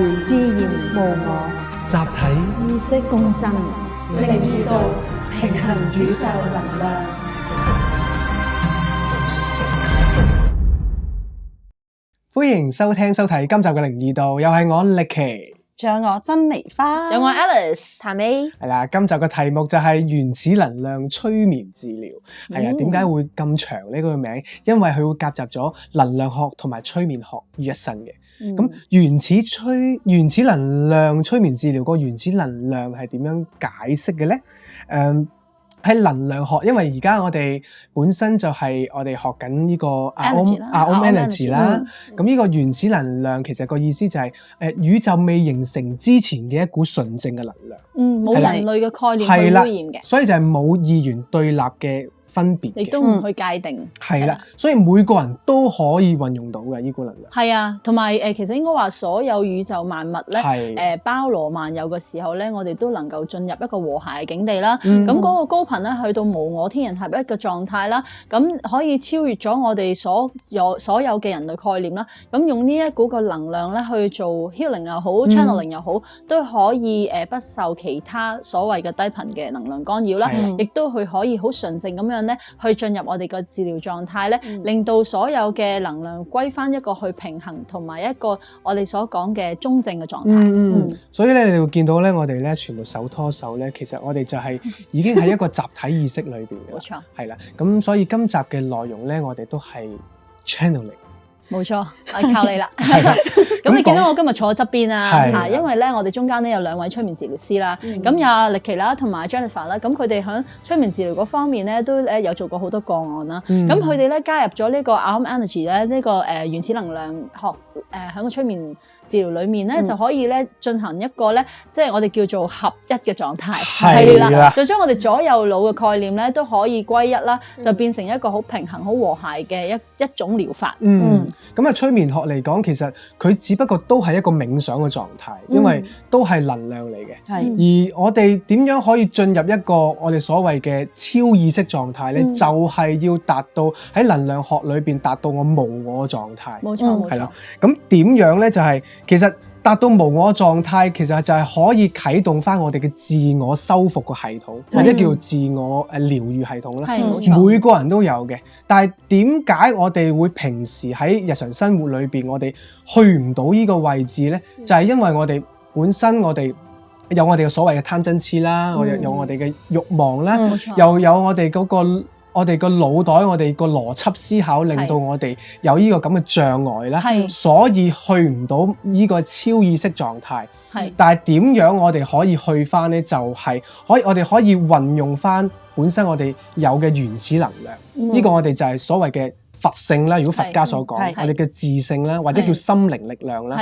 自然無我，集體意識共振，靈與道，平衡宇宙能量。歡迎收聽收睇今集嘅靈異道，又係我力奇，仲有我珍妮花，有我 Alice 譚美。係啦，今集嘅題目就係原始能量催眠治療。係啊，點解會咁長呢個名？因為佢會夾雜咗能量學同埋催眠學於一身嘅。咁原始能量催眠治療個原始能量係點樣解釋嘅咧？喺能量學，因為而家我哋本身就係我哋學緊呢個 Om Energy 啦。咁呢個原始能量其實個意思就係宇宙未形成之前嘅一股純正嘅能量。冇人類嘅概念去污染嘅，所以就係冇二元對立嘅分別嘅，亦都唔去界定。係啦，所以每個人都可以運用到嘅呢股能量。係啊，同埋其實應該話所有宇宙萬物咧，包羅萬有嘅時候咧，我哋都能夠進入一個和諧嘅境地啦。咁嗰個高頻咧，去到無我天人合一嘅狀態啦，咁可以超越咗我哋所有嘅人類概念啦。咁用呢一股嘅能量咧去做 healing 又好，channeling 又好，都可以不受其他所謂嘅低頻嘅能量干擾啦，亦都可以好純正咁樣咧去進入我哋嘅治療狀態咧，令到所有嘅能量歸翻一個去平衡，同埋一個我哋所講嘅中正嘅狀態。所以咧，你會見到咧，我哋咧全部手拖手咧，其實我哋就係已經喺一個集體意識裏邊嘅。冇錯，係啦。咁所以今集嘅內容咧，我哋都係 channeling。冇錯，係靠你啦。咁你見到我今日坐喺側邊啊，因為咧我哋中間咧有兩位催眠治療師啦，咁有力奇啦同埋 Jennifer 啦，咁佢哋喺催眠治療嗰方面咧都有做過好多個案啦。咁佢哋咧加入咗呢個 Om Energy 咧，呢個原始能量學喺個催眠治療裏面咧就可以咧進行一個咧即係我哋叫做合一嘅狀態，係啦，就將我哋左右腦嘅概念咧都可以歸一啦，就變成一個好平衡、好和諧嘅一種療法。咁啊，催眠學嚟講，其實佢只不過都係一個冥想嘅狀態，因為都係能量嚟嘅。而我哋點樣可以進入一個我哋所謂嘅超意識狀態咧？就係要達到喺能量學裏邊達到我無我嘅狀態。冇錯，係啦。咁點樣咧？就係其實達到無我狀態，其實就係可以啟動翻我哋嘅自我修復個系統，或者叫做自我療愈系統啦。每個人都有嘅，但係點解我哋會平時喺日常生活裏邊，我哋去唔到呢個位置咧？就係因為我哋本身我哋有我哋嘅所謂嘅貪嗔痴啦，有我哋嘅慾望啦，又有我哋嗰個我哋個腦袋，我哋個邏輯思考，令到我哋有呢個咁嘅障礙啦，所以去唔到呢個超意識狀態。但係點樣我哋可以去翻呢？就係我哋可以運用翻本身我哋有嘅原始能量。呢個我哋就係所謂嘅佛性啦。如果佛家所講，我哋嘅自性啦，或者叫心靈力量啦。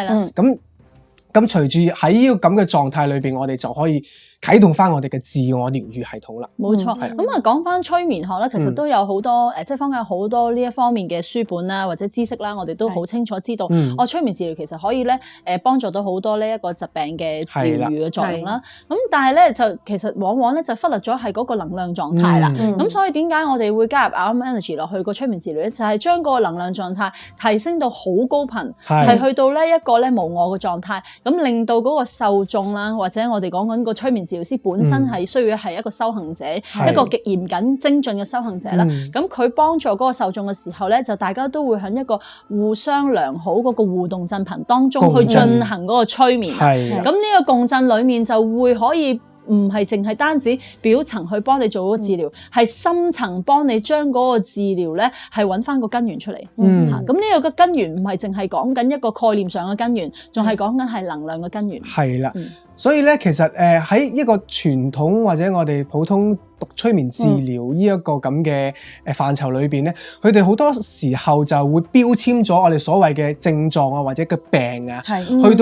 咁隨住喺呢個咁嘅狀態裏邊，我哋就可以啟動翻我哋嘅自我療愈系統啦。冇錯，咁啊講翻催眠學咧，其實都有好多即係坊間有好多呢一方面嘅書本啦，或者知識啦，我哋都好清楚知道，催眠治療其實可以咧幫助到好多呢一個疾病嘅療愈嘅作用啦。咁但係咧就其實往往咧就忽略咗係嗰個能量狀態啦。咁所以點解我哋會加入 Om Energy 落去個催眠治療咧？就係將嗰個能量狀態提升到好高頻，係去到呢一個咧無我嘅狀態，咁令到嗰個受眾啦，或者我哋講緊個催眠治療師本身係需要係一個修行者，一個極嚴謹精進嘅修行者啦。咁佢幫助嗰個受眾嘅時候咧，就大家都會喺一個互相良好嗰個互動振頻當中去進行嗰個催眠。咁呢個共振裡面就會可以唔係淨係單止表層去幫你做嗰個治療，係深層幫你將嗰個治療咧係揾翻個根源出嚟。咁呢個嘅根源唔係淨係講緊一個概念上嘅根源，仲係講緊係能量嘅根源。係啦。所以咧，其實喺一個傳統或者我哋普通讀催眠治療呢一個咁嘅範疇裏邊咧，佢哋好多時候就會標籤咗我哋所謂嘅症狀啊，或者嘅病啊，去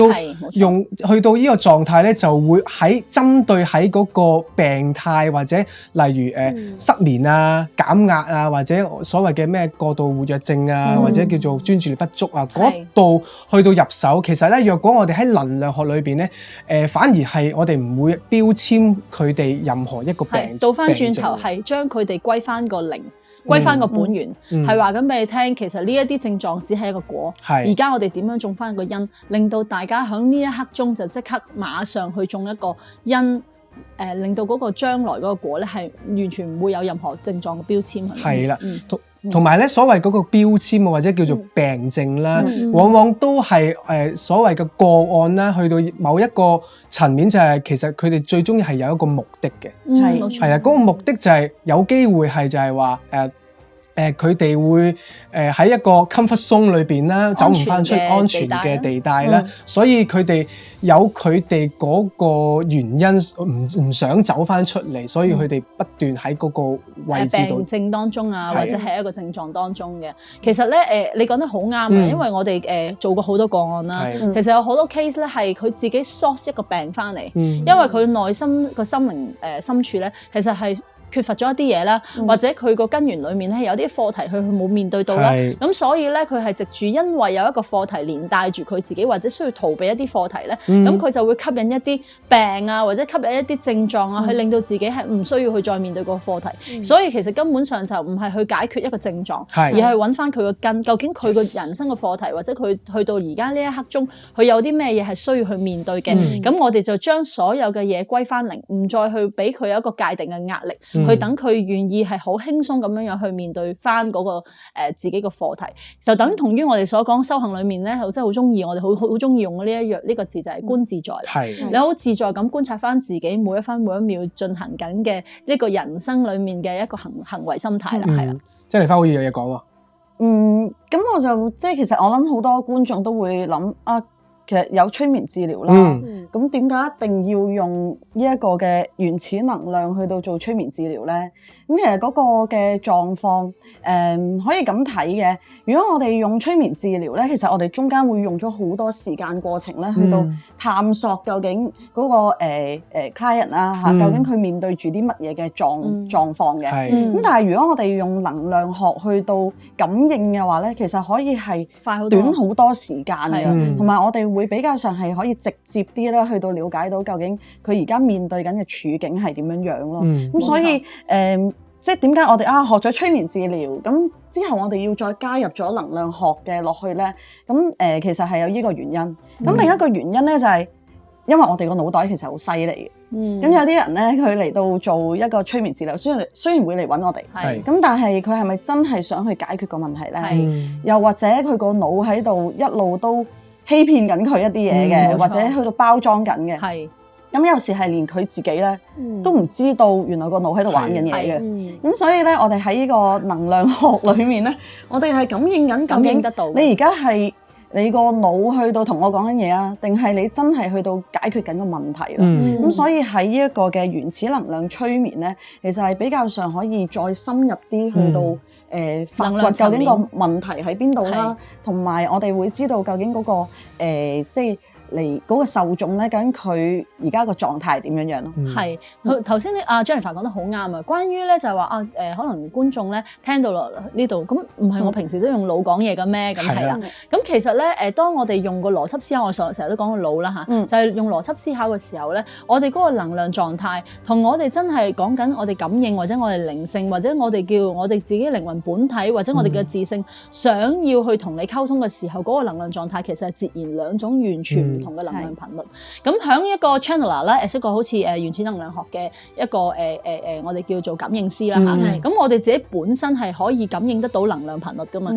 到呢個狀態咧，就會喺針對喺嗰個病態或者例如失眠啊、減壓啊，或者所謂嘅咩過度活躍症啊，或者叫做專注力不足啊嗰度去到入手。其實咧，若果我哋喺能量學裏邊咧，反而係我哋唔會標籤佢哋任何一個病。倒翻轉頭係將佢哋歸翻個零。歸翻個本源，係話緊俾你聽，其實呢一啲症狀只係一個果。而家我哋點樣種翻個因，令到大家喺呢一刻鐘就即刻馬上去種一個因，令到嗰個將來嗰個果咧係完全唔會有任何症狀嘅標籤。係啦，同埋咧所謂嗰個標籤或者叫做病症啦，往往都係所謂嘅個案啦，去到某一個層面就係其實佢哋最終係有一個目的嘅，係啊，嗰個目的就係有機會係就係話佢哋會喺一個 comfort zone 裏邊啦，走唔翻出安全嘅地帶啦，所以佢哋有佢哋嗰個原因唔想走翻出嚟，所以佢哋不斷喺嗰個位置度病症當中啊，或者係一個症狀當中嘅。其實咧你講得好啱啊，因為我哋做過好多個案啦，其實有好多 case 咧係佢自己 source 一個病翻嚟，因為佢內心個心靈深處咧，其實係缺乏咗一啲嘢啦，或者佢個根源裏面咧有啲課題佢冇面對到啦，咁所以咧佢係藉住因為有一個課題連帶住佢自己，或者需要逃避一啲課題咧，咁佢就會吸引一啲病啊，或者吸引一啲症狀啊，去令到自己係唔需要去再面對個課題。所以其實根本上就唔係去解決一個症狀，而係揾翻佢個根，究竟佢個人生嘅課題，或者佢去到而家呢一刻中，佢有啲咩嘢係需要去面對嘅。咁我哋就將所有嘅嘢歸翻零，唔再去俾佢有一個界定嘅壓力。去等佢願意係好輕鬆咁樣樣去面對翻嗰個自己個課題，就等同於我哋所講修行裏面咧，真係好中意，我哋好中意用呢個字就係觀自在。你好自在咁觀察翻自己每一分每一秒進行緊嘅呢個人生裏面嘅一個行為心態啦，係啦。即係花好似有嘢講喎。咁我就即係其實我諗好多觀眾都會諗啊。其實有催眠治療啦，咁點解一定要用呢一個嘅原始能量去到做催眠治療咧？咁其實嗰個嘅狀況，可以咁睇嘅。如果我哋用催眠治療咧，其實我哋中間會用咗好多時間過程咧，去到探索究竟嗰個client 啦嚇，究竟佢面對住啲乜嘢嘅狀況嘅。咁但係如果我哋用能量學去到感應嘅話咧，其實可以係短好多時間嘅，同埋我哋會比較上係可以直接啲啦，去到了解到究竟佢而家面對緊嘅處境係點樣樣咯。咁所以即係點解我哋學咗催眠治療，咁之後我哋要再加入咗能量學嘅落去咧？咁其實係有呢個原因。咁另一個原因咧就係因為我哋個腦袋其實好犀利嘅。咁有啲人咧，佢嚟到做一個催眠治療，雖然會嚟揾我哋，咁但係佢係咪真係想去解決個問題咧？又或者佢個腦喺度一路都欺騙緊佢一啲嘢嘅，或者去到包裝緊嘅。咁有時係連佢自己咧都唔知道，原來個腦喺度玩緊嘢嘅。咁所以咧，我哋喺呢個能量學裏面咧，我哋係感應緊，感應得到。你而家係你個腦去到同我講緊嘢啊，定係你真係去到解決緊個問題咯？咁所以喺呢一個嘅原始能量催眠咧，其實係比較上可以再深入啲去到發掘究竟個問題喺邊度啦，同埋我哋會知道究竟嗰個即係嚟嗰個受眾咧，究竟佢而家個狀態點樣樣咯？係頭先阿 Jennifer 講得好啱啊！關於咧就係話可能觀眾咧聽到落呢度，咁唔係我平時都用腦講嘢嘅咩？咁係啦。咁其實咧當我哋用個邏輯思考，我成日都講個腦啦嚇，就係用邏輯思考嘅時候咧，我哋嗰個能量狀態同我哋真係講緊我哋感應或者我哋靈性或者我哋叫我哋自己靈魂本體或者我哋嘅自性，想要去同你溝通嘅時候，嗰個能量狀態其實係截然兩種完全唔同嘅能量頻率。咁響一個 channeler 咧，一個好似原始能量學嘅一個我哋叫做感應師啦嚇。咁我哋自己本身係可以感應得到能量頻率噶嘛。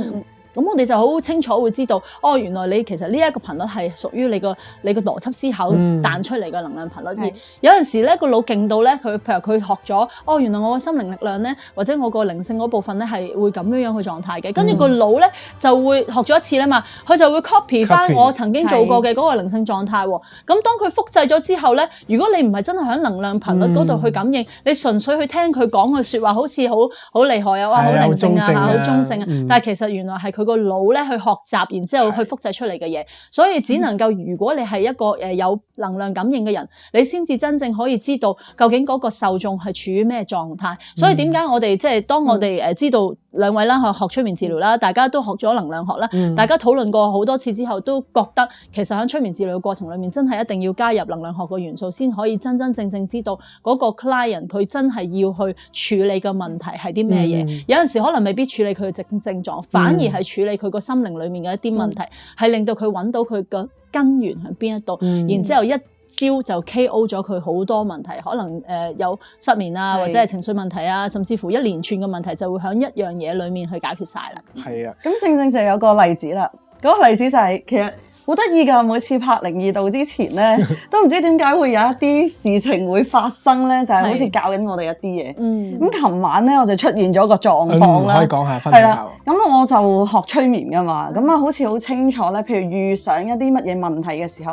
咁我哋就好清楚會知道，原來你其實呢一個頻率係屬於你個邏輯思考彈出嚟嘅能量頻率。而有陣時咧個腦勁到咧，譬如佢學咗，原來我個心靈力量咧，或者我個靈性嗰部分咧係會咁樣去狀態嘅。跟住個腦咧就會學咗一次啦嘛，佢就會 copy 翻我曾經做過嘅嗰個靈性狀態。咁當佢複製咗之後咧，如果你唔係真係喺能量頻率嗰度去感應，你純粹去聽佢講嘅説話，好似好厲害啊，好靈性啊，好中正啊，但係其實原來係佢個腦咧去學習，然之後去複製出嚟嘅嘢，所以只能夠如果你係一個有能量感應嘅人，你先至真正可以知道究竟嗰個受眾係處於咩狀態。所以點解我哋即係當我哋知道兩位啦學催眠治療啦，大家都學咗能量學啦，大家討論過好多次之後，都覺得其實喺催眠治療嘅過程裏面，真係一定要加入能量學嘅元素，先可以真正知道嗰個 client 佢真係要去處理嘅問題係啲咩嘢。有陣時可能未必處理佢嘅症狀，反而係處理佢個心靈裏面嘅一啲問題，係令到佢揾到佢個根源喺邊一度，然之後一招就 KO 咗佢好多問題，可能有失眠啊，或者係情緒問題啊，甚至乎一連串嘅問題就會喺一樣嘢裏面去解決晒啦。係啊，咁正就有個例子啦，嗰個例子就係其實好得意㗎，每次拍02度之前咧，都唔知點解會有一啲事情會發生咧，就係好似教緊我哋一啲嘢。咁琴晚咧我就出現咗個狀況啦，可以講下分享下。咁我就學催眠㗎嘛，咁啊好似好清楚咧，譬如遇上一啲乜嘢問題嘅時候，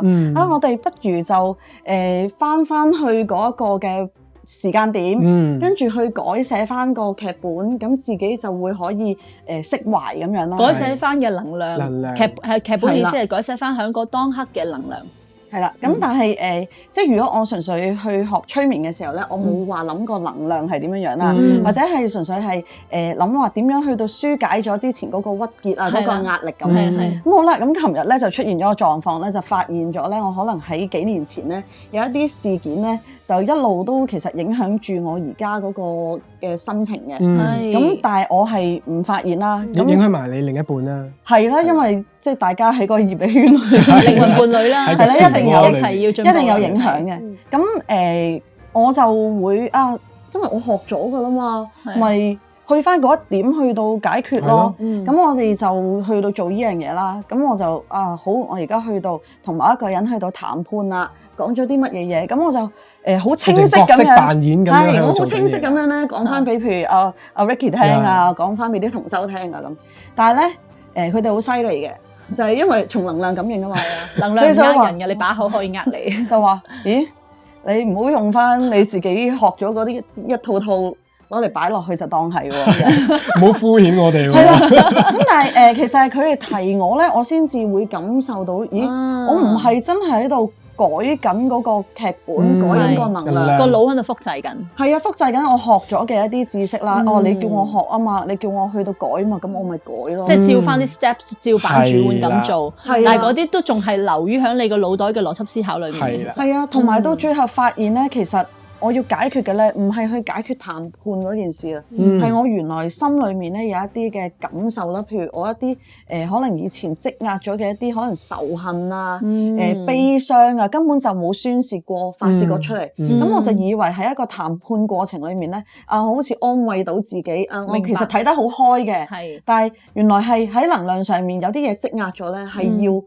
我哋不如就返去嗰一個嘅時間點，跟住去改寫翻個劇本，咁自己就會可以釋懷咁樣啦。改寫翻嘅能量，劇本意思係改寫翻喺嗰當刻嘅能量。係啦，咁但係即係如果我純粹去學催眠嘅時候咧，我冇話諗過能量係點樣樣啦，或者係純粹係諗話點樣去到疏解咗之前嗰個鬱結啊，嗰個壓力咁樣。咁好啦，咁琴日咧就出現咗個狀況咧，就發現咗咧，我可能喺幾年前咧有一啲事件咧，就一路都其實影響住我而家嗰個嘅心情嘅。咁但係我係唔發現啦，影響埋你另一半啦。係啦，因為即係大家喺個業力圈裏靈魂伴侶啦，係啦，一定有影響嘅。咁我就會因為我學咗噶啦嘛，咪去翻嗰一點去到解決咯。咁我哋就去到做呢樣嘢啦。咁我就好，我而家去到同某一個人去到談判啦，講咗啲乜嘢嘢。咁我就好清晰咁樣，角色扮演咁樣，我好清晰咁樣咧講翻俾譬如阿 Ricky 聽啊，講翻俾啲同修聽啊咁。但係咧佢哋好犀利嘅。就係因為從能量感應啊嘛，能量唔呃人嘅，你把口可以呃你。就話，咦，你唔好用翻你自己學咗嗰啲一套套攞嚟擺落去就當係喎，唔好敷衍我哋喎。係啦，咁但係其實係佢哋提我咧，我先至會感受到，咦，我唔係真係喺度改緊嗰個劇本，改緊個能量，個腦喺度複製緊。係啊，複製緊我學咗嘅一啲知識啦。你叫我學啊嘛，你叫我去到改嘛，咁我咪改咯。即係照翻啲 steps，照板煮碗咁做。但係嗰啲都仲係留於喺你個腦袋嘅邏輯思考裏面。係啊，同埋到最後發現咧，其實我要解決嘅咧，唔係去解決談判嗰件事啊，係我原來心裏面咧有一啲嘅感受啦，譬如我一啲可能以前積壓咗嘅一啲可能仇恨啊、悲傷啊，根本就冇宣泄過、發泄過出嚟，咁我就以為喺一個談判過程裏面咧，我好似安慰到自己我其實睇得好開嘅，但係原來係喺能量上面有啲嘢積壓咗咧，係要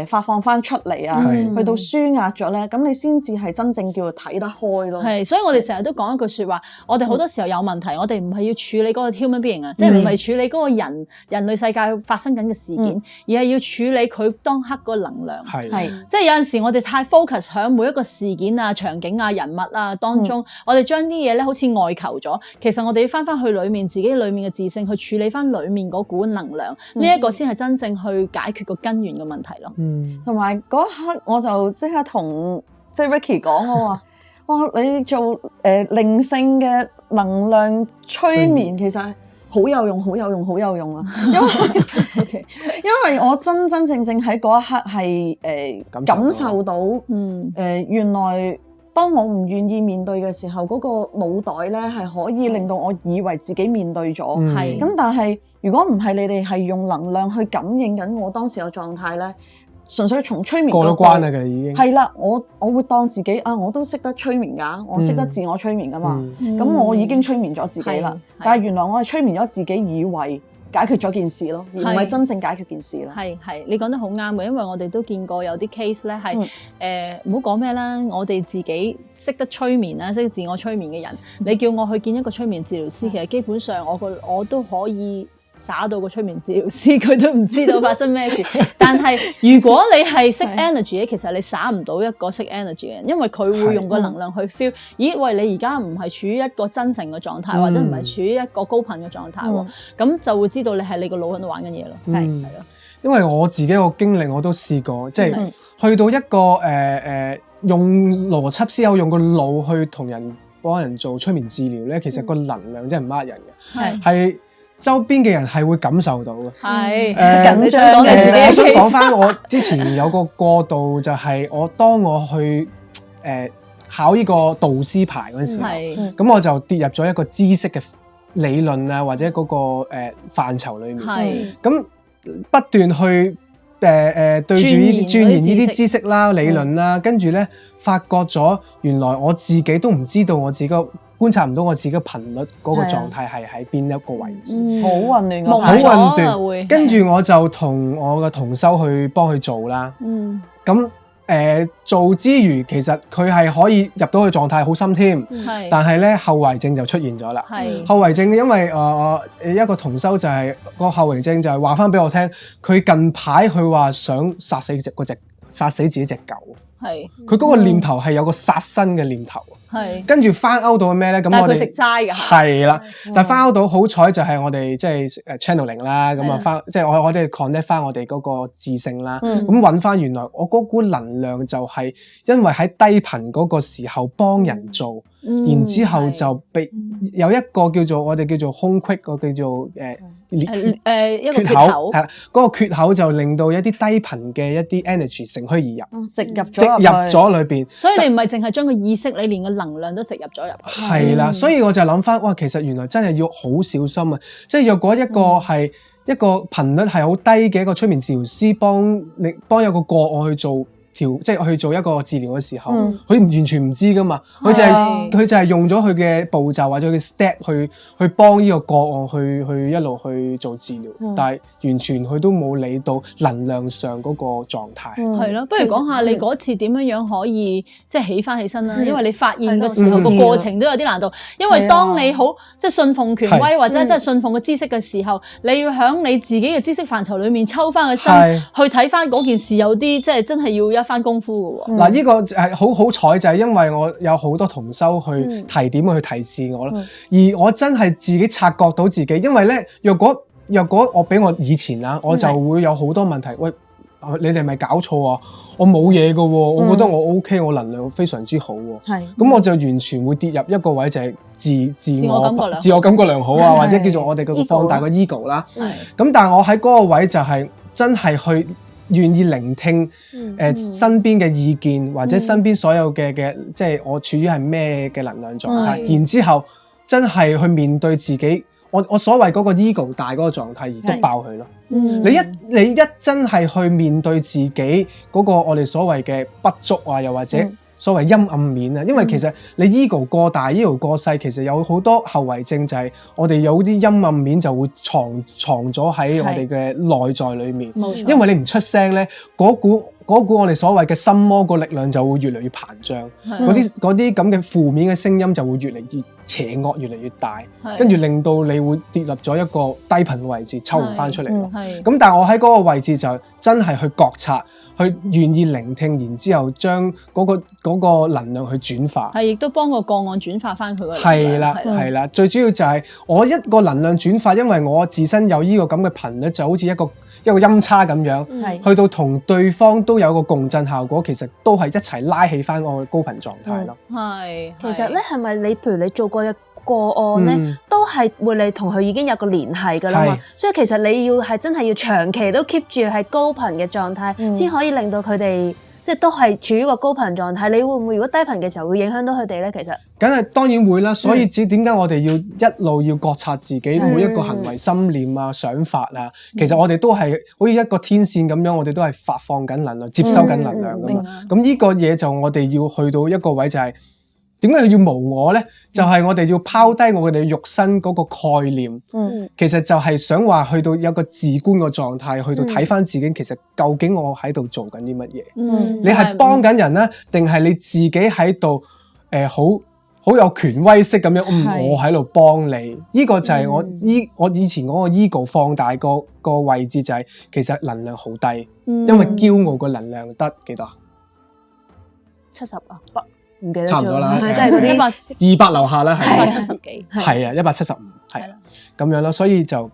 發放翻出嚟啊，去到舒壓咗咧，咁你先至係真正叫做睇得開咯。係，所以我哋成日都講一句説話，我哋好多時候有問題，我哋唔係要處理嗰個 human being 啊，即係唔係處理嗰個人類世界發生緊嘅事件，而係要處理佢當刻個能量。係，即係有陣時我哋太 focus 喺每一個事件啊、場景啊、人物啊當中，我哋將啲嘢咧好似外求咗，其實我哋要翻去裡面自己裡面嘅自性去處理翻裡面嗰股能量，呢一個先係真正去解決個根源嘅問題咯。同埋嗰一刻我就即刻同即係 Ricky 講，我話：哇，你做靈性嘅能量催眠其實好有用，好有用，好有用啊！因為我真真正正喺嗰一刻係感受到，原來當我唔願意面對嘅時候，嗰個腦袋咧係可以令到我以為自己面對咗。咁但係如果唔係你哋係用能量去感應緊我當時嘅狀態咧，純粹從催眠過咗關啦，佢已經係啦。我會當自己我都識得催眠㗎，我識得自我催眠㗎嘛。咁我已經催眠咗自己啦。但係原來我係催眠咗自己，以為解決咗件事咯，而唔係真正解決件事啦。係，你講得好啱嘅，因為我哋都見過有啲 case 咧係唔好講咩啦，我哋自己識得催眠啦，識得自我催眠嘅人，你叫我去見一個催眠治療師，其實基本上我都可以耍到個催眠治療師，佢都唔知道發生咩事。但係如果你係識 energy 咧，其實你耍唔到一個識 energy 嘅人，因為佢會用個能量去 feel。咦，喂，你而家唔係處於一個真誠嘅狀態，或者唔係處於一個高頻嘅狀態喎，咁就會知道你係你個腦喺度玩緊嘢咯。係咯，因為我自己個經歷我都試過，即係去到一個用邏輯思考，用個腦去幫人做催眠治療咧，其實個能量真係唔呃人嘅，係。周邊嘅人係會感受到嘅。係緊張講你自己我想講 case 翻我之前有個過渡，就係當我去考呢個導師牌嗰陣時候，咁我就跌入咗一個知識嘅理論啊，或者嗰個範疇裏面，咁不斷去對住呢啲鑽研呢啲知識啦、理論啦，跟住咧發覺咗原來我自己都唔知道我自己觀察唔到我自己嘅頻率嗰個狀態係喺邊一個位置，好混亂，好混亂。跟住我就同我嘅同修去幫佢做啦。咁做之餘，其實佢係可以入到去狀態好深添，但係咧後遺症就出現咗啦。後遺症因為一個同修就係個後遺症就係話翻俾我聽，佢近排佢話想殺死自己隻狗。佢嗰個念頭係有個殺生嘅念頭。跟住翻歐到咩咧？咁我哋食齋㗎。係啦，但係翻歐到好彩就係我哋即係channeling 啦，咁啊翻即係我哋 connect 翻我哋嗰個自性啦，咁揾翻原來我嗰股能量就係因為喺低頻嗰個時候幫人做，然之後就被有一個叫做我哋叫做空隙，個叫做一個缺口，係啦，嗰個缺口就令到一啲低頻嘅一啲 energy 乘虛而入，植入咗裏邊。所以你唔係淨係將個意識，你連個能量都植入咗入去。係啦，所以我就諗翻，哇，其實原來真係要好小心啊！即係若果一個係一個頻率係好低嘅一個催眠治療師幫有個個案去做即係去做一個治療嘅時候，佢完全唔知噶嘛，佢就係用咗佢嘅步驟或者佢嘅 step 去幫呢個個案去一路去做治療，但係完全佢都冇理到能量上嗰個狀態。係咯，不如講下你嗰次點樣可以即係起翻起身啦？因為你發現嘅時候個過程都有啲難度，因為當你好即係信奉權威或者即係信奉個知識嘅時候，你要喺你自己嘅知識範疇裡面抽翻個身去睇翻嗰件事，有啲即係真係要翻功夫嘅喎。嗱，呢個係好彩就係因為我有好多同修去提點去提示我啦，而我真係自己察覺到自己，因為咧若果我俾我以前啊，我就會有好多問題。喂，你哋係咪搞錯啊？我冇嘢嘅喎，我覺得我 OK，我能量非常之好喎。咁我就完全會跌入一個位，就係自我感覺良好啊，或者叫做我哋嘅放大個 ego 啦。咁但係我喺嗰個位就係真係去願意聆聽身邊嘅意見，或者身邊所有嘅即係我處於係咩嘅能量狀態，然之後真係去面對自己，我所謂嗰個 ego 大嗰個狀態而篤爆佢咯。你一真係去面對自己嗰個我哋所謂嘅不足啊，又或者所謂陰暗面啊，因為其實你 ego 過大 ego 過細，其實有好多後遺症，就係我哋有啲陰暗面就會藏咗喺我哋嘅內在裏面。因為你唔出聲咧，嗰股我哋所謂嘅心魔個力量就會越嚟越膨脹，嗰啲咁嘅負面嘅聲音就會越嚟越邪惡，越嚟越大，跟住令到你會跌入咗一個低頻嘅位置，抽唔翻出嚟咯。咁但係我喺嗰個位置就真係去覺察，去願意聆聽，然之後將嗰個能量去轉化，亦都幫個案轉化翻佢個能量。係啦，最主要就係我一個能量轉化，因為我自身有呢個咁嘅頻率，就好似一個音叉咁樣，去到同對方都有個共振效果，其實都係一齊拉起翻我嘅高頻狀態咯。其實咧係咪你譬如你做過嘅個案咧，都係會你同佢已經有個聯繫㗎啦嘛，所以其實你要係真係要長期都 keep 住係高頻嘅狀態，先可以令到佢哋即係都係處於個高頻狀態。你會唔會如果低頻嘅時候會影響到佢哋咧？其實梗係當然會啦，所以點解我哋要一路要覺察自己每一個行為、心念啊、想法啊，其實我哋都係好似一個天線咁樣，我哋都係發放緊能量、接收緊能量㗎嘛。咁呢個嘢就我哋要去到一個位，就係點解要無我咧？就係我哋要拋低我哋肉身嗰個概念，其實就係想話去到有個自觀嘅狀態，去到睇翻自己，其實究竟我喺度做緊啲乜嘢？你係幫緊人咧，定係你自己喺度好有權威式咁樣？我喺度幫你，呢個就係我以前嗰個 ego 放大個位置，就係其實能量好低，因為驕傲個能量得幾多？70啊，唔記得咗，差唔多啦，即係嗰啲200樓下啦，係170幾，係啊，175，係啦，咁樣咯，所以就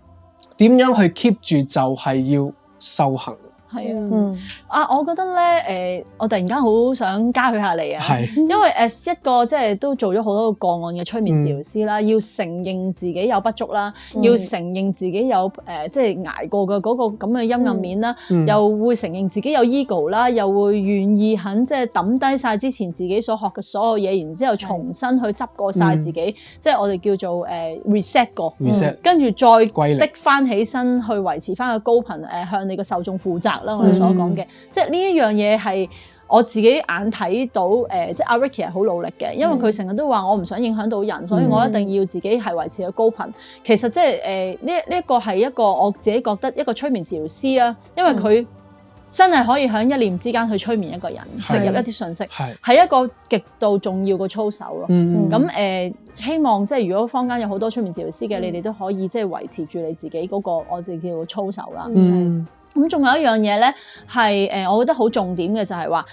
點樣去 keep 住就係要修行。係啊，我覺得咧，我突然間好想加佢下嚟啊，因為一個即係都做咗好多個案嘅催眠治療師啦，要承認自己有不足啦，要承認自己有即係捱過嘅嗰個咁嘅陰暗面啦，又會承認自己有 ego 啦，又會願意肯即係抌低晒之前自己所學嘅所有嘢，然之後重新去執過晒自己，即係我哋叫做reset 過，跟住再的翻起身去維持翻個高頻，向你個受眾負責啦。我哋所講嘅，即係呢一樣嘢係我自己眼睇到，即係阿 Ricky 係好努力嘅，因為佢成日都話我唔想影響到人，所以我一定要自己係維持個高頻。其實即係呢一個係一個我自己覺得一個催眠治療師啊，因為佢真係可以喺一念之間去催眠一個人，植入一啲信息，係一個極度重要嘅操守咯。咁希望即係如果坊間有好多催眠治療師嘅，你哋都可以即係維持住你自己嗰個我哋叫做操守啦。咁仲有一樣嘢咧，係我覺得好重點嘅就係話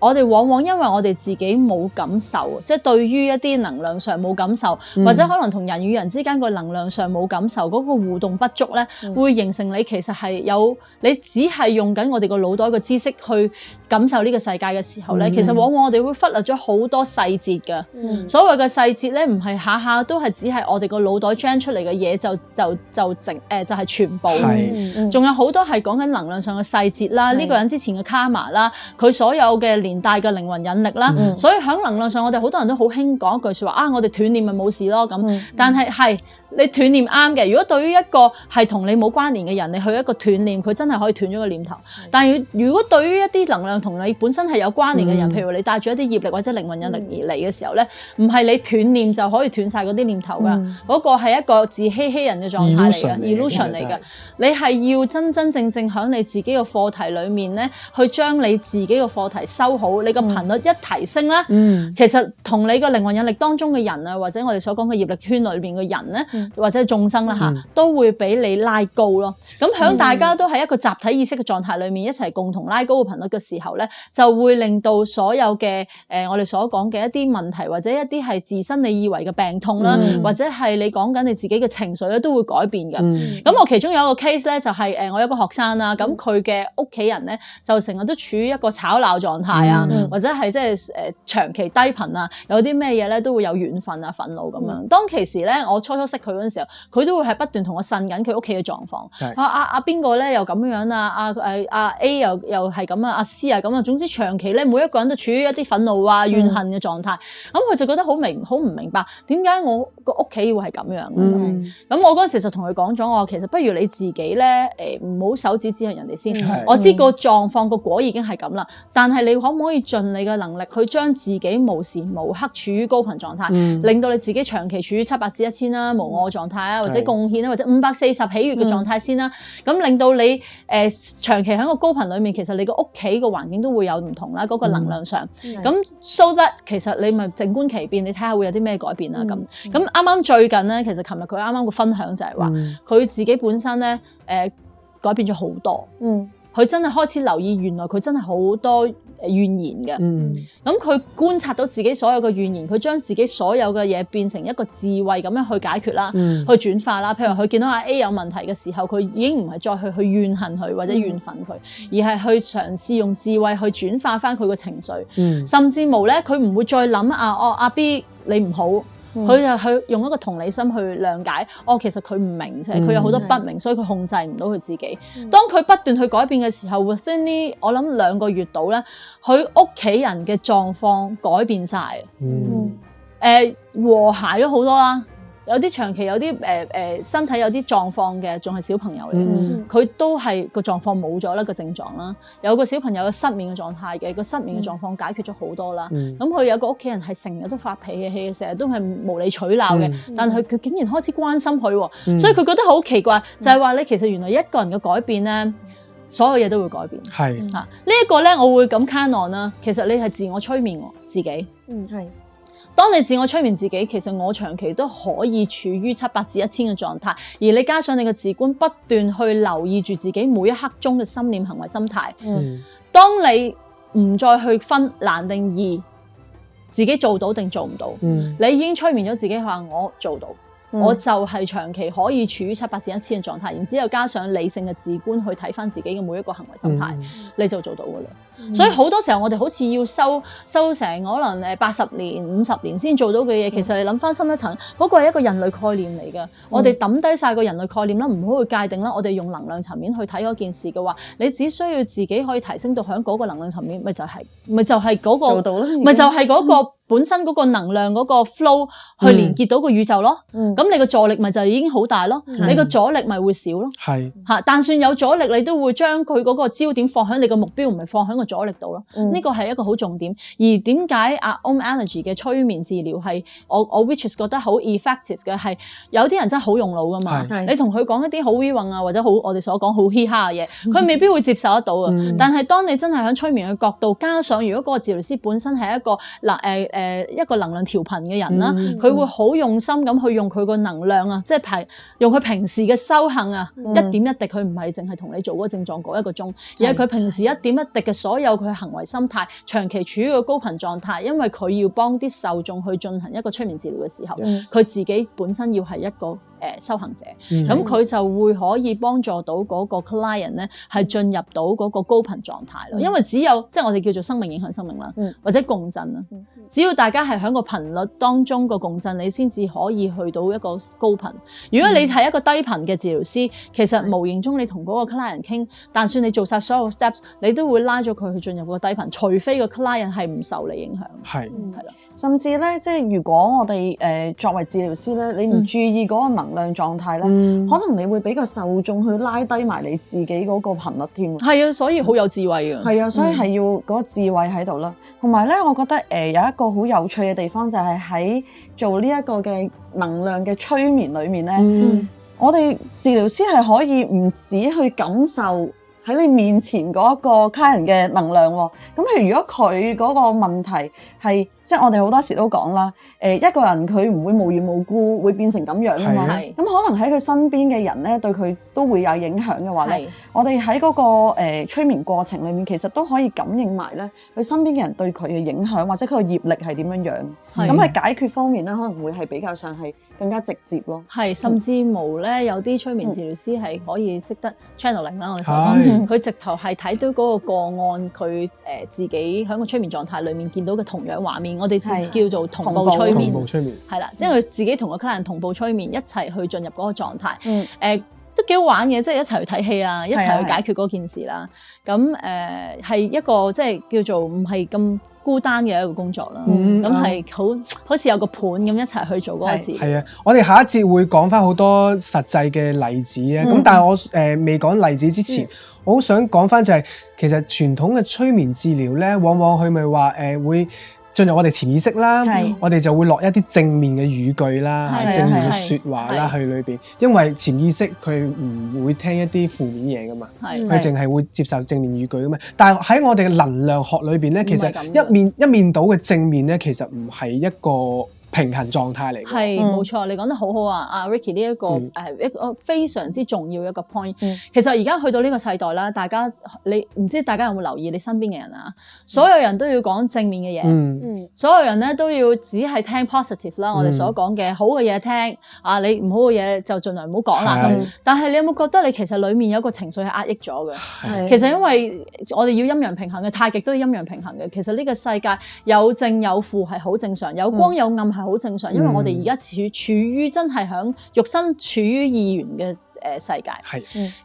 我哋往往因為我哋自己冇感受，即係對於一啲能量上冇感受，或者可能同人與人之間個能量上冇感受，嗰個互動不足咧，會形成你其實係你只係用緊我哋個腦袋嘅知識去感受呢個世界嘅時候咧，其實往往我哋會忽略咗好多細節㗎。所謂嘅細節咧，唔係下下都係只係我哋個腦袋 gen 出嚟嘅嘢就係全部。仲有好多係講緊能量上嘅細節啦，呢個人之前嘅 karma 啦，佢所有嘅連帶嘅靈魂引力啦，所以喺能量上我哋好多人都好興講一句說話啊，我哋斷念咪冇事咯咁。但係你斷念啱嘅，如果對於一個係同你冇關聯嘅人，你去一個斷念，佢真係可以斷咗個念頭。但係如果對於一啲能量同你本身係有關聯嘅人，譬如你帶住一啲業力或者靈魂引力而嚟嘅時候咧，唔係你斷念就可以斷晒嗰啲念頭噶，嗰個係一個自欺欺人嘅狀態嚟嘅 illusion 嚟嘅。你係要真真正正喺你自己嘅課題裏面咧，去將你自己嘅課題收好，你個頻率一提升咧，其實同你個靈魂引力當中嘅人啊，或者我哋所講嘅業力圈裏邊嘅人咧，或者眾生啦吓，都會俾你拉高咯。咁響大家都係一個集體意識嘅狀態裏面，一齊共同拉高個頻率嘅時候咧，就會令到所有嘅我哋所講嘅一啲問題，或者一啲係自身你以為嘅病痛啦，或者係你講緊你自己嘅情緒咧，都會改變嘅。咁我其中有一個 case 咧，就係我有個學生啦，咁佢嘅屋企人咧就成日都處於一個吵鬧狀態啊，或者係即係長期低頻啊，有啲咩嘢咧都會有怨憤啊、憤怒咁樣。當其時咧，我初識佢嗰陣時候，佢都會係不斷同我呻緊佢屋企嘅狀況。邊個咧又咁樣啊？A 又係咁啊，阿 C 啊咁啊。總之長期咧，每一個人都處於一啲憤怒啊、怨恨嘅狀態。咁佢就覺得好唔明白，點解我個屋企會係咁樣？咁我嗰陣時就同佢講咗，我話其實不如你自己咧唔好手指指向人哋先。我知個狀況個果已經係咁啦，但係你可唔可以盡你嘅能力去將自己無時無刻處於高頻狀態，令到你自己長期處於700至1000啦無我狀態啊，或者貢獻啦，或者540喜悅嘅狀態先啦。咁令到你長期喺個高頻裏面，其實你個屋企個環境都會有唔同啦，嗰個能量上。咁 so that 其實你咪靜觀其變，你睇下會有啲咩改變啦。咁啱啱最近咧，其實琴日佢啱啱個分享就係話，佢自己本身咧改變咗好多。佢真係開始留意，原來佢真係好多怨言嘅。咁佢觀察到自己所有嘅怨言，佢將自己所有嘅嘢變成一個智慧咁樣去解決啦，去轉化啦。譬如佢見到阿 A 有問題嘅時候，佢已經唔係再去怨恨佢或者怨憤佢，而係去嘗試用智慧去轉化翻佢個情緒。甚至無咧，佢唔會再諗阿 B 你唔好。佢就去用一個同理心去諒解，其實佢唔明啫，佢有好多不明，所以佢控制唔到佢自己。當佢不斷去改變嘅時候 within 呢，我諗2個月度咧，佢屋企人嘅狀況改變晒，和諧咗好多啦。有啲長期有啲身體有啲狀況嘅，仲係小朋友嚟，佢都係個狀況冇咗啦，個症狀啦。有個小朋友有失眠嘅狀態嘅，個失眠嘅狀況解決咗好多啦。咁佢有個屋企人係成日都發脾氣，成日都係無理取鬧嘅，但係佢竟然開始關心佢，所以佢覺得好奇怪，就係話你其實原來一個人嘅改變咧，所有嘢都會改變。係呢一個咧，我會咁 count on 啦。其實你係自我催眠自己。係。當你自我催眠自己，其實我長期都可以處於700至1000嘅狀態，而你加上你嘅自觀，不斷去留意住自己每一刻鐘嘅心念、行為、心態。當你唔再去分難定易，自己做到定做唔到，你已經催眠咗自己話我做到。我就係長期可以處於700至1000嘅狀態，然之後加上理性嘅自觀去睇翻自己嘅每一個行為心態，你就做到噶啦。所以好多時候我哋好似要收成可能80年、50年先做到嘅嘢，其實你諗翻深一層，嗰個係一個人類概念嚟㗎。我哋抌低晒個人類概念啦，唔好去界定啦，我哋用能量層面去睇嗰件事嘅話，你只需要自己可以提升到響嗰個能量層面，咪就係嗰個做到啦，咪就係嗰個本身嗰個能量嗰個 flow 去連結到個宇宙咯。咁你個助力咪就已經好大咯，你個阻力咪會少咯。係嚇，但算有阻力，你都會將佢嗰個焦點放喺你個目標，唔係放喺個阻力度咯。呢個係一個好重點。而點解Om Energy 嘅催眠治療係我 which is 覺得好 effective 嘅，係有啲人真係好用腦噶嘛。你同佢講一啲好 we 運啊，或者好我哋所講好嘻哈嘅嘢，佢未必會接受得到啊。但係當你真係喺催眠嘅角度，加上如果嗰個治療師本身係一個一個能量調頻嘅人啦，佢會好用心咁去用佢個能量啊，即係用佢平時嘅修行啊，一點一滴，佢唔係淨係同你做嗰個症狀嗰1個鐘，而係佢平時一點一滴嘅所有佢行為心態，長期處於個高頻狀態，因為佢要幫啲受眾去進行一個催眠治療嘅時候，佢自己本身要係一個修行者，咁佢就會可以幫助到嗰個 client 咧係進入到嗰個高頻狀態咯。因為只有即係我哋叫做生命影響生命啦，或者共振啊，只要大家係喺個頻率當中個共振，你先至可以去到一個高頻。如果你係一個低頻嘅治療師，其實無形中你同嗰個 client 傾，但算你做晒所有 steps， 你都會拉咗佢去進入個低頻，除非個 client 係唔受你影響。係啦，甚至咧，即係如果我哋作為治療師咧，你唔注意嗰個能量狀態咧，可能你會俾個受眾去拉低埋你自己嗰個頻率添。係啊，所以好有智慧啊。係啊，所以係要嗰個智慧喺度啦。同埋咧，我覺得有一個好有趣嘅地方就係喺做呢一個嘅能量嘅催眠裏面咧，我哋治療師係可以唔止去感受喺你面前嗰個 client 嘅能量喎。咁譬如如果佢嗰個問題係，即係我哋好多時都講啦，一個人佢唔會無緣無故會變成咁樣㗎嘛。咁可能喺佢身邊嘅人咧，對佢都會有影響嘅話咧，我哋喺嗰個催眠過程裏面，其實都可以感應埋咧佢身邊嘅人對佢嘅影響，或者佢嘅業力係點樣樣。咁喺解決方面咧，可能會係比較上係更加直接咯。係，甚至無咧，有啲催眠治療師係可以識得 channeling 啦，我哋所講，佢直頭係睇到嗰個個案，佢自己喺個催眠狀態裏面見到嘅同樣畫面，我哋叫做同步催眠。同步催眠係啦，即係佢自己同個 client 同步催眠，一齊去進入嗰個狀態。都幾好玩嘅，即係一齊去睇戲啊，一齊去解決嗰件事啦。咁係一個即係叫做唔係咁孤單嘅一個工作啦。咁係好似有個伴咁一齊去做嗰個治療。係啊，我哋下一節會講翻好多實際嘅例子啊。咁但係我未講例子之前，我好想講翻就係其實傳統嘅催眠治療咧，往往佢咪話會進入我哋潛意識啦，我哋就會落一啲正面嘅語句啦，正面嘅説話啦去裏邊，因為潛意識佢唔會聽一啲負面嘢噶嘛，佢淨係會接受正面語句噶嘛。但係喺我哋嘅能量學裏邊咧，其實一面倒嘅正面咧，其實唔係一個平衡狀態嚟嘅。係冇錯，你講得好好啊！阿 Ricky 呢一個非常之重要一個 point。其實而家去到呢個世代啦，大家你唔知大家有冇留意你身邊嘅人啊？所有人都要講正面嘅嘢，所有人咧都要只係聽 positive 啦。我哋所講嘅好嘅嘢聽，你唔好嘅嘢就盡量唔好講啦。咁，但係你有冇覺得你其實裡面有個情緒係壓抑咗嘅？其實因為我哋要陰陽平衡嘅，太極都係陰陽平衡嘅。其實呢個世界有正有負係好正常，有光有暗係好正常，因為我哋而家處於真係響肉身處於二元嘅世界。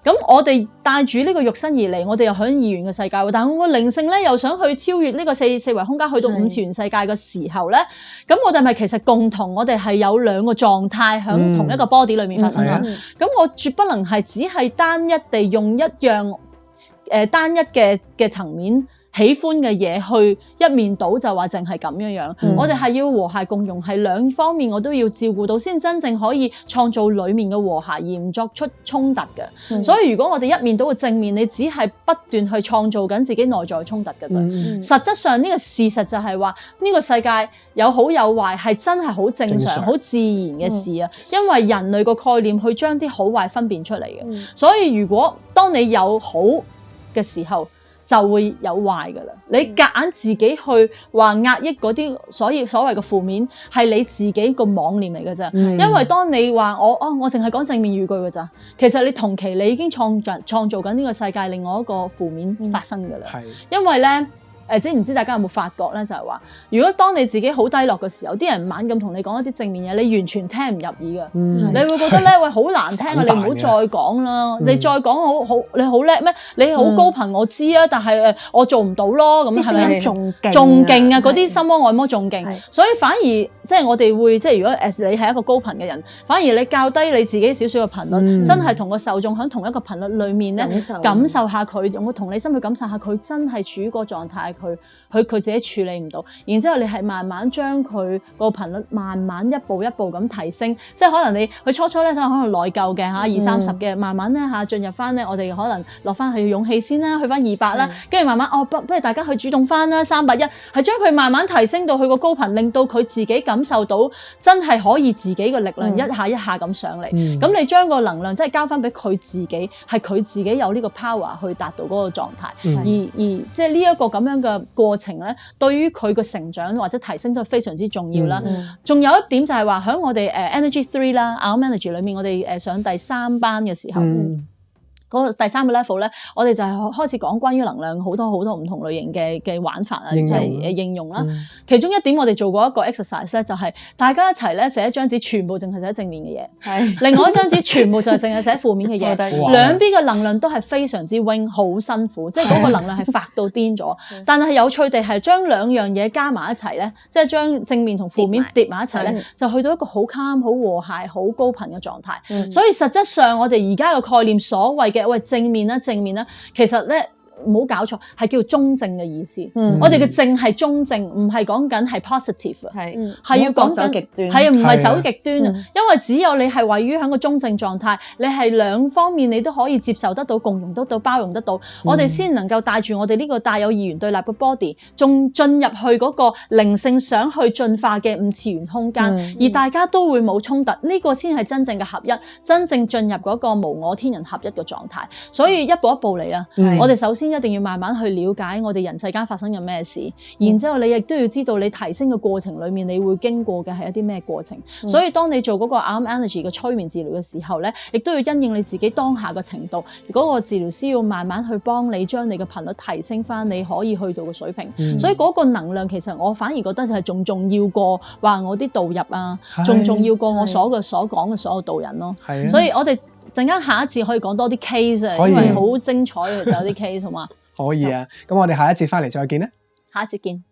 咁我哋帶住呢個肉身而嚟，我哋又響二元嘅世界，但係我個靈性咧又想去超越呢個四維空間，去到5次元世界嘅時候咧，咁我哋咪其實共同我哋係有兩個狀態響同一個 body 裏面發生啦。咁我絕不能係只係單一地用一樣單一嘅層面喜歡嘅嘢去一面倒，就話淨係咁樣樣。我哋係要和諧共融，係兩方面我都要照顧到，先真正可以創造裡面嘅和諧，而唔作出衝突嘅。所以如果我哋一面倒嘅正面，你只係不斷去創造緊自己內在衝突嘅啫。實質上呢個事實就係話，呢個世界有好有壞，係真係好正常、好自然嘅事啊。因為人類個概念去將啲好壞分辨出嚟嘅。所以如果當你有好嘅時候，就會有壞噶啦。你夾硬自己去話壓抑嗰啲所謂嘅負面，係你自己個妄念嚟嘅啫。因為當你話我淨係講正面語句嘅咋，其實你同期你已經創造緊呢個世界另外一個負面發生噶啦。因為咧。唔知大家有冇發覺咧？就係話，如果當你自己好低落嘅時候，啲人猛咁同你講一啲正面嘢，你完全聽唔入耳嘅。你會覺得咧，喂，好難聽啊！你唔好再講啦，你再講你好叻咩？你好高頻我知啊，但係我做唔到咯。咁係咪仲勁啊？嗰啲心魔按摩仲勁，所以反而即係我哋會如果你係一個高頻嘅人，反而你較低你自己少少嘅頻率，真係同個受眾喺同一個頻率裡面咧，感受下佢，用個同理心去感受下佢真係處於個狀態。佢自己處理唔到，然之後你係慢慢將佢個頻率慢慢一步一步咁提升，即係可能佢初咧可能內疚嘅嚇20-30嘅，慢慢咧進入翻咧，我哋可能落翻去勇氣先啦，去翻200啦，跟住慢慢不如大家去主動翻啦300-1，係將佢慢慢提升到去個高頻，令到佢自己感受到真係可以自己嘅力量一下一下咁上嚟，咁你將個能量即係交翻俾佢自己，係佢自己有呢個 power 去達到嗰個狀態，而即係呢一個咁樣嘅過程咧，對於佢個成長或者提升都係非常之重要啦。仲有一點就係話喺我哋Energy 3啦，Our Energy 裏面，我哋上第3班嘅時候。嗰個第3個 level 咧，我哋就係開始講關於能量好多唔同類型嘅玩法啊，應用啦。其中一點我哋做過一個 exercise 咧，就係大家一齊咧寫一張紙，全部淨係寫正面嘅嘢，另外一張紙全部就係淨係寫負面嘅嘢。兩邊嘅能量都係非常之 wing， 好辛苦，即係嗰個能量係發到癲咗。但係有趣地係將兩樣嘢加埋一齊咧，即係將正面同負面疊埋一齊咧，就去到一個好 calm、好和諧、好高頻嘅狀態。所以實質上我哋而家嘅概念，所謂嘅正面啦，其實咧唔好搞錯，係叫中正嘅意思。我哋嘅正係中正，唔係講緊係 positive， 係要講走極端，係唔係走極端啊？因為只有你係位於喺個中正狀態，你係兩方面你都可以接受得到、共融得到、包容得到，我哋先能夠帶住我哋呢個帶有二元對立嘅 body， 仲進入去嗰個靈性想去進化嘅5次元空間，而大家都會冇衝突，呢個先係真正嘅合一，真正進入嗰個無我天人合一嘅狀態。所以一步一步嚟啦，我哋首先一定要慢慢去了解我哋人世間發生緊咩事，然之後你亦都要知道你提升嘅過程裏面你會經過嘅係一啲咩過程。所以當你做嗰個 Arm Energy 嘅催眠治療嘅時候咧，亦都要因應你自己當下嘅程度，嗰個治療師要慢慢去幫你將你嘅頻率提升翻你可以去到嘅水平。所以嗰個能量其實我反而覺得係仲重要過話我啲導入啊，仲重要過我所講嘅所有導引咯。所以我哋陣間下一節可以講多啲 case 啊，因為好精彩嘅，其實有啲 case 好嘛？可以啊，咁我哋下一節翻嚟再見啦，下一節見。